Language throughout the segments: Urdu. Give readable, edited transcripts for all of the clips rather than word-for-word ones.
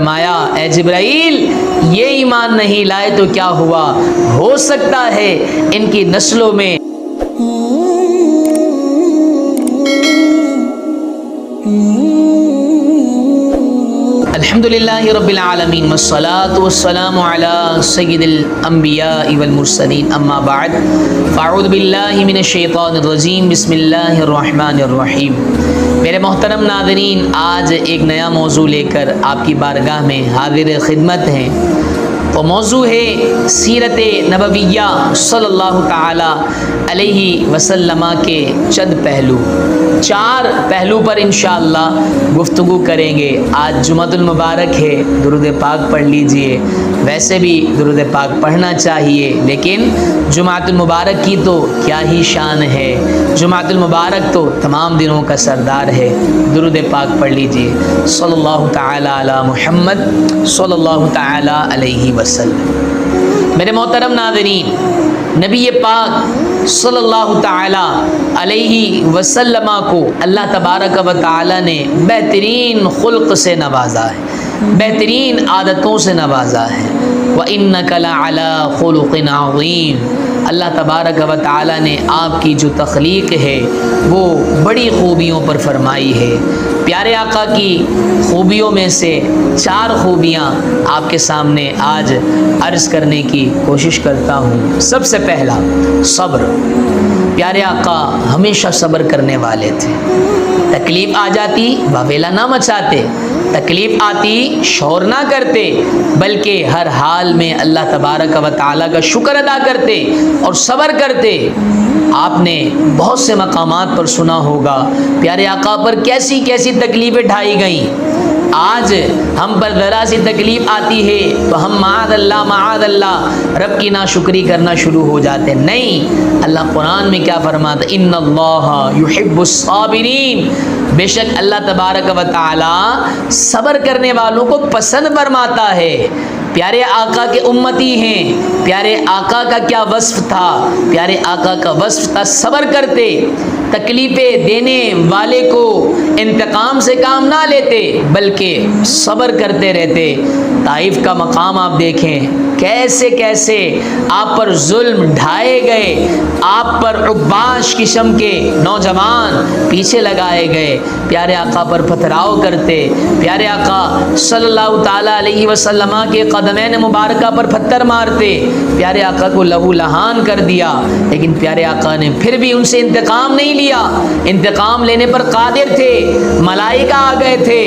فرمایا اے جبرائیل یہ ایمان نہیں لائے تو کیا ہوا، ہو سکتا ہے ان کی نسلوں میں الحمدللہ رب العالمین والصلاة والسلام علی سید الانبیاء والمرسلین اما بعد فاعوذ باللہ من الشیطان الرجیم بسم اللہ الرحمن الرحیم۔ میرے محترم ناظرین، آج ایک نیا موضوع لے کر آپ کی بارگاہ میں حاضر خدمت ہیں۔ وہ موضوع ہے سیرت نبویہ صلی اللہ تعالی علیہ وسلم کے چند پہلو۔ 4 پہلو پر انشاءاللہ گفتگو کریں گے۔ آج جمعۃ المبارک ہے، درود پاک پڑھ لیجئے۔ ویسے بھی درود پاک پڑھنا چاہیے، لیکن جمعۃ المبارک کی تو کیا ہی شان ہے۔ جمعۃ المبارک تو تمام دنوں کا سردار ہے۔ درود پاک پڑھ لیجئے۔ صلی اللہ تعالی علی محمد صلی اللہ تعالی علیہ وسلم۔ میرے محترم ناظرین، نبی پاک صلی اللہ تعالی علیہ وسلم کو اللہ تبارک و تعالی نے بہترین خلق سے نوازا ہے، بہترین عادتوں سے نوازا ہے۔ وَإِنَّكَ لَعَلَىٰ خُلُقٍ عَظِيمٍ۔ اللہ تبارک و تعالی نے آپ کی جو تخلیق ہے وہ بڑی خوبیوں پر فرمائی ہے۔ پیارے آقا کی خوبیوں میں سے 4 خوبیاں آپ کے سامنے آج عرض کرنے کی کوشش کرتا ہوں۔ سب سے پہلا صبر۔ پیارے آقا ہمیشہ صبر کرنے والے تھے۔ تکلیف آ جاتی واویلا نہ مچاتے، تکلیف آتی شور نہ کرتے، بلکہ ہر حال میں اللہ تبارک و تعالیٰ کا شکر ادا کرتے اور صبر کرتے۔ آپ نے بہت سے مقامات پر سنا ہوگا پیارے آقا پر کیسی کیسی تکلیفیں ڈھائی گئیں۔ آج ہم پر ذرا سی تکلیف آتی ہے تو ہم معاذ اللہ رب کی ناشکری کرنا شروع ہو جاتے ہیں۔ نہیں، اللہ قرآن میں کیا فرماتا، ان اللہ یحب الصابرین۔ بے شک اللہ تبارک و تعالی صبر کرنے والوں کو پسند فرماتا ہے۔ پیارے آقا کے امتی ہیں، پیارے آقا کا کیا وصف تھا؟ پیارے آقا کا وصف تھا صبر کرتے، تکلیفیں دینے والے کو انتقام سے کام نہ لیتے بلکہ صبر کرتے رہتے۔ طائف کا مقام آپ دیکھیں، کیسے کیسے آپ پر ظلم ڈھائے گئے، آپ پر عباش قسم کے نوجوان پیچھے لگائے گئے، پیارے آقا پر پتھراؤ کرتے، پیارے آقا صلی اللہ تعالی علیہ وسلم کے قدمین مبارکہ پر پتھر مارتے، پیارے آقا کو لہو لہان کر دیا، لیکن پیارے آقا نے پھر بھی ان سے انتقام نہیں لیا۔ انتقام لینے پر قادر تھے۔ ملائکہ آ گئے تھے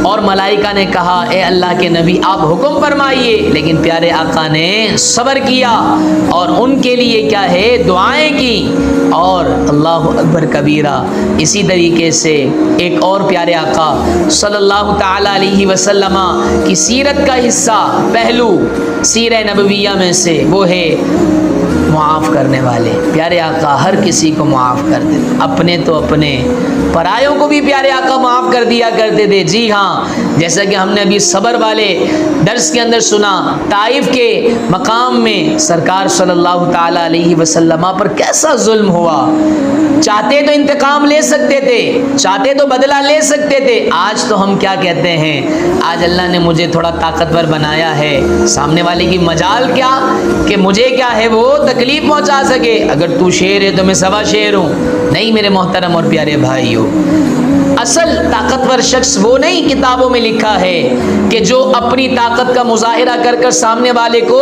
اور ملائکہ نے کہا اے اللہ کے نبی آپ حکم فرمائیے، لیکن پیارے آقا نے صبر کیا اور ان کے لیے کیا ہے دعائیں کی، اور اللہ اکبر کبیرہ۔ اسی طریقے سے ایک اور پیارے آقا صلی اللہ تعالی علیہ وسلم کی سیرت کا حصہ، پہلو سیرہ نبویہ میں سے وہ ہے معاف کرنے والے۔ پیارے آقا ہر کسی کو معاف کر دیتے، اپنے تو اپنے، پرایوں کو بھی پیارے آقا معاف کر دیا کرتے تھے۔ جی ہاں، جیسا کہ ہم نے ابھی صبر والے درس کے اندر سنا، طائف کے مقام میں سرکار صلی اللہ تعالی علیہ وسلم پر کیسا ظلم ہوا۔ چاہتے تو انتقام لے سکتے تھے، چاہتے تو بدلہ لے سکتے تھے۔ آج تو ہم کیا کہتے ہیں، آج اللہ نے مجھے تھوڑا طاقتور بنایا ہے، سامنے والے کی مجال کیا کہ مجھے کیا ہے وہ تکلیف پہنچا سکے۔ اگر تو شیر ہے تو میں سوا شیر ہوں۔ نہیں میرے محترم اور پیارے بھائیوں، اصل طاقتور شخص وہ نہیں کتابوں میں لکھا ہے کہ جو اپنی طاقت کا مظاہرہ کر کر سامنے والے کو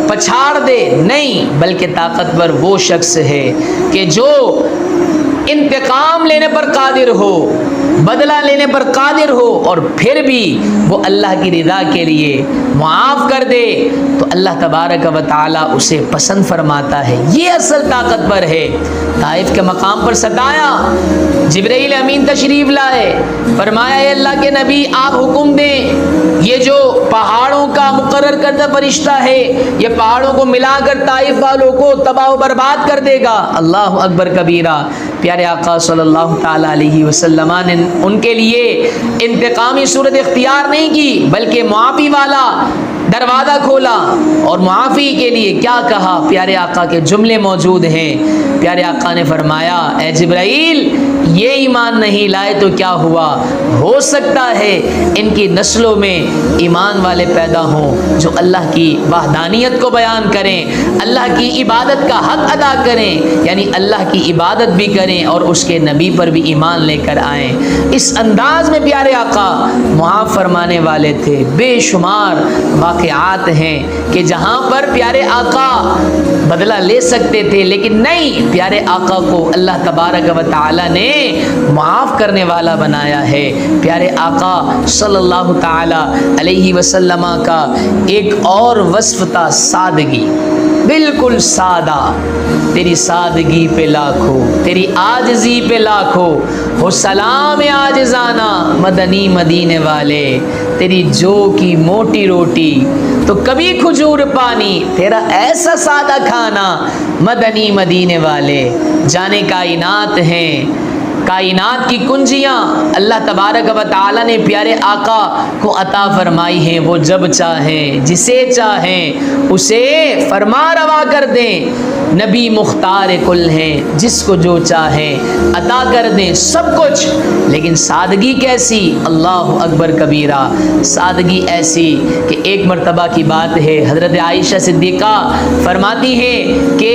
پچھاڑ دے، نہیں، بلکہ طاقتور وہ شخص ہے کہ جو انتقام لینے پر قادر ہو، بدلہ لینے پر قادر ہو، اور پھر بھی وہ اللہ کی رضا کے لیے معاف کر دے تو اللہ تبارک و تعالی اسے پسند فرماتا ہے۔ یہ اصل طاقتور ہے۔ طائف کے مقام پر ستایا، جبرائیل امین تشریف لائے، فرمایا اے اللہ کے نبی آپ حکم دیں، یہ جو پہاڑوں کا مقرر کردہ فرشتہ ہے یہ پہاڑوں کو ملا کر طائف والوں کو تباہ و برباد کر دے گا۔ اللہ اکبر کبیرہ۔ پیارے آقا صلی اللہ تعالی علیہ وسلم نے ان کے لیے انتقامی صورت اختیار نہیں کی، بلکہ معافی والا دروازہ کھولا اور معافی کے لیے کیا کہا؟ پیارے آقا کے جملے موجود ہیں۔ پیارے آقا نے فرمایا اے جبرائیل یہ ایمان نہیں لائے تو کیا ہوا؟ ہو سکتا ہے ان کی نسلوں میں ایمان والے پیدا ہوں جو اللہ کی وحدانیت کو بیان کریں، اللہ کی عبادت کا حق ادا کریں، یعنی اللہ کی عبادت بھی کریں اور اس کے نبی پر بھی ایمان لے کر آئیں۔ اس انداز میں پیارے آقا معاف فرمانے والے تھے۔ بے شمار واقعات ہیں کہ جہاں پر پیارے آقا بدلہ لے سکتے تھے لیکن نہیں، پیارے آقا کو اللہ تبارک و تعالی نے معاف کرنے والا بنایا ہے۔ پیارے آقا صلی اللہ تعالی علیہ وسلم کا ایک اور وصف تھا سادگی، بالکل سادہ۔ تیری سادگی پہ لاکھوں، تیری عاجزی پہ لاکھوں، ہو سلام عاجزانہ مدنی مدینے والے۔ تیری جو کی موٹی روٹی تو کبھی کھجور پانی، تیرا ایسا سادہ کھانا مدنی مدینے والے۔ جانے کائنات ہیں، کائنات کی کنجیاں اللہ تبارک و تعالی نے پیارے آقا کو عطا فرمائی ہیں۔ وہ جب چاہیں جسے چاہیں اسے فرما روا کر دیں۔ نبی مختار کل ہیں، جس کو جو چاہیں عطا کر دیں سب کچھ، لیکن سادگی کیسی؟ اللہ اکبر کبیرہ۔ سادگی ایسی کہ ایک مرتبہ کی بات ہے، حضرت عائشہ صدیقہ فرماتی ہیں کہ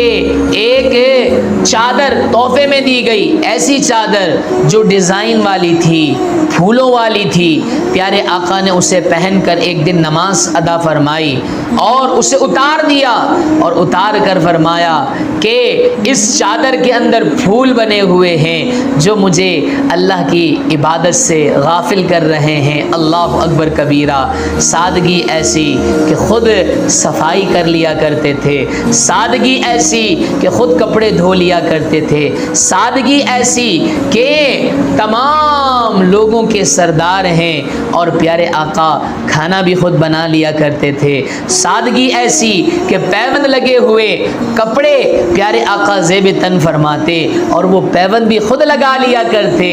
ایک چادر تحفے میں دی گئی، ایسی چادر جو ڈیزائن والی تھی، پھولوں والی تھی۔ پیارے آقا نے اسے پہن کر ایک دن نماز ادا فرمائی اور اسے اتار دیا اور اتار کر فرمایا کہ اس چادر کے اندر پھول بنے ہوئے ہیں جو مجھے اللہ کی عبادت سے غافل کر رہے ہیں۔ اللہ اکبر کبیرہ۔ سادگی ایسی کہ خود صفائی کر لیا کرتے تھے، سادگی ایسی کہ خود کپڑے دھو لیا کرتے تھے، سادگی ایسی کہ تمام لوگوں کے سردار ہیں اور پیارے آقا کھانا بھی خود بنا لیا کرتے تھے۔ سادگی ایسی کہ پیوند لگے ہوئے کپڑے پیارے آقا زیب تن فرماتے اور وہ پیوند بھی خود لگا لیا کرتے۔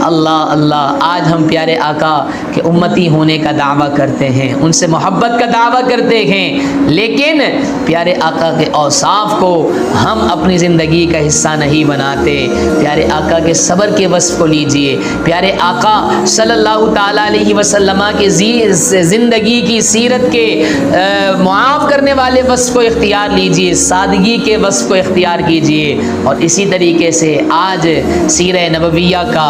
اللہ اللہ، آج ہم پیارے آقا کے امتی ہونے کا دعویٰ کرتے ہیں، ان سے محبت کا دعویٰ کرتے ہیں، لیکن پیارے آقا کے اوصاف کو ہم اپنی زندگی کا حصہ نہیں بناتے۔ پیارے آقا کے صبر کے وصف کو لیجئے، پیارے آقا صلی اللہ تعالیٰ علیہ وسلم کی زندگی کی سیرت کے معاف کرنے والے وصف کو اختیار لیجئے، سادگی کے وصف کو اختیار کیجئے۔ اور اسی طریقے سے آج سیرہ نبویہ کا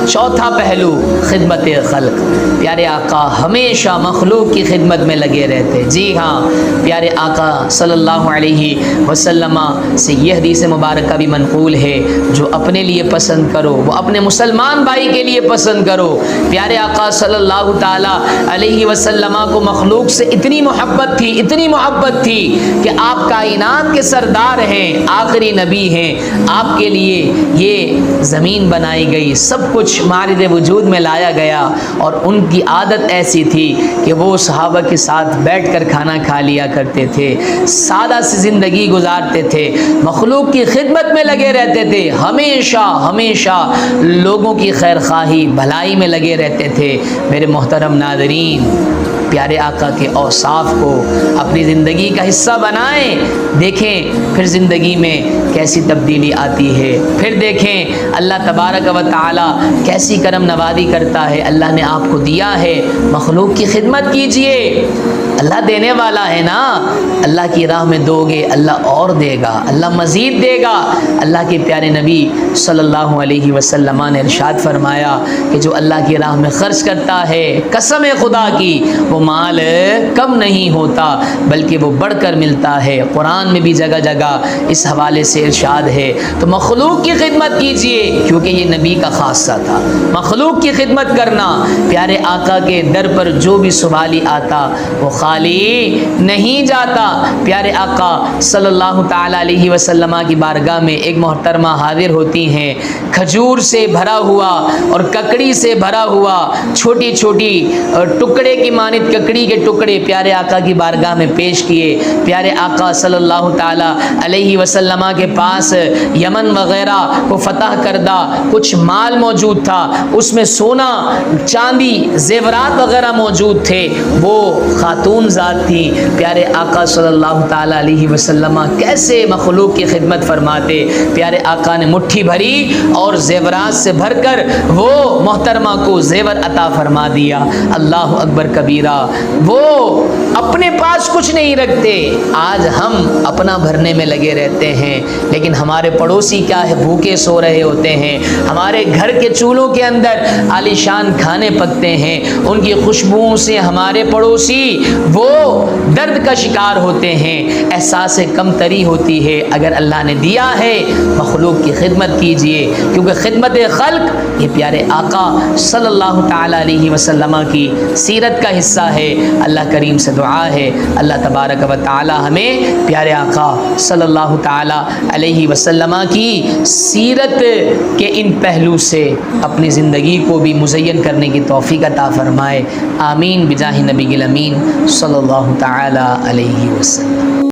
چوتھا پہلو خدمت خلق۔ پیارے آقا ہمیشہ مخلوق کی خدمت میں لگے رہتے۔ جی ہاں، پیارے آقا صلی اللہ علیہ وسلم سے یہ حدیث مبارکہ بھی منقول ہے، جو اپنے لیے پسند کرو وہ اپنے مسلمان بھائی کے لیے پسند کرو۔ پیارے آقا صلی اللہ تعالی علیہ وسلم کو مخلوق سے اتنی محبت تھی، اتنی محبت تھی کہ آپ کائنات کے سردار ہیں، آخری نبی ہیں، آپ کے لیے یہ زمین بنائی گئی، سب کچھ مارد وجود میں لایا گیا، اور ان کی عادت ایسی تھی کہ وہ صحابہ کے ساتھ بیٹھ کر کھانا کھا لیا کرتے تھے، سادہ سی زندگی گزارتے تھے، مخلوق کی خدمت میں لگے رہتے تھے، ہمیشہ ہمیشہ لوگوں کی خیر خواہی بھلائی میں لگے رہتے تھے۔ میرے محترم ناظرین، پیارے آقا کے اوصاف کو اپنی زندگی کا حصہ بنائیں، دیکھیں پھر زندگی میں کیسی تبدیلی آتی ہے، پھر دیکھیں اللہ تبارک و تعالی کیسی کرم نوازی کرتا ہے۔ اللہ نے آپ کو دیا ہے، مخلوق کی خدمت کیجئے، اللہ دینے والا ہے نا، اللہ کی راہ میں دو گے اللہ اور دے گا، اللہ مزید دے گا۔ اللہ کے پیارے نبی صلی اللہ علیہ وسلم نے ارشاد فرمایا کہ جو اللہ کی راہ میں خرچ کرتا ہے، قسم خدا کی وہ مال کم نہیں ہوتا بلکہ وہ بڑھ کر ملتا ہے۔ قرآن میں بھی جگہ جگہ اس حوالے سے ارشاد ہے۔ تو مخلوق کی خدمت کیجئے، کیونکہ یہ نبی کا خاصہ تھا، مخلوق کی خدمت کرنا۔ پیارے آقا کے در پر جو بھی سوالی آتا وہ خالی نہیں جاتا۔ پیارے آقا صلی اللہ تعالی علیہ وسلم کی بارگاہ میں ایک محترمہ حاضر ہوتی ہیں، کھجور سے بھرا ہوا اور ککڑی سے بھرا ہوا چھوٹی چھوٹی ٹکڑے کی مانند ککڑی کے ٹکڑے پیارے آقا کی بارگاہ میں پیش کیے. پیارے آقا صلی اللہ تعالی علیہ وسلم کے پاس یمن وغیرہ کو فتح کردہ کچھ مال موجود تھا، اس میں سونا چاندی زیورات وغیرہ موجود تھے. وہ خاتون ذات تھی. پیارے آقا صلی اللہ تعالی علیہ وسلم کیسے مخلوق کی خدمت فرماتے. پیارے آقا نے مٹھی بھری اور زیورات سے بھر کر وہ محترمہ کو زیور عطا فرما دیا. اللہ اکبر کبیرہ. وہ اپنے پاس کچھ نہیں رکھتے. آج ہم اپنا بھرنے میں لگے رہتے ہیں، لیکن ہمارے پڑوسی کیا ہے، بھوکے سو رہے ہوتے ہیں. ہمارے گھر کے چولہوں کے اندر عالیشان کھانے پکتے ہیں، ان کی خوشبوؤں سے ہمارے پڑوسی وہ درد کا شکار ہوتے ہیں. احساس کمتری ہوتی ہے. اگر اللہ نے دیا ہے مخلوق کی خدمت کیجئے، کیونکہ خدمت خلق یہ پیارے آقا صلی اللہ تعالی علیہ وسلم کی سیرت کا حصہ ہے. اللہ کریم سے دعا ہے اللہ تبارک و تعالی ہمیں پیارے آقا صلی اللہ تعالی علیہ وسلم کی سیرت کے ان پہلو سے اپنی زندگی کو بھی مزین کرنے کی توفیق عطا فرمائے. آمین بجاہ نبی الامین صلی اللہ تعالی علیہ وسلم.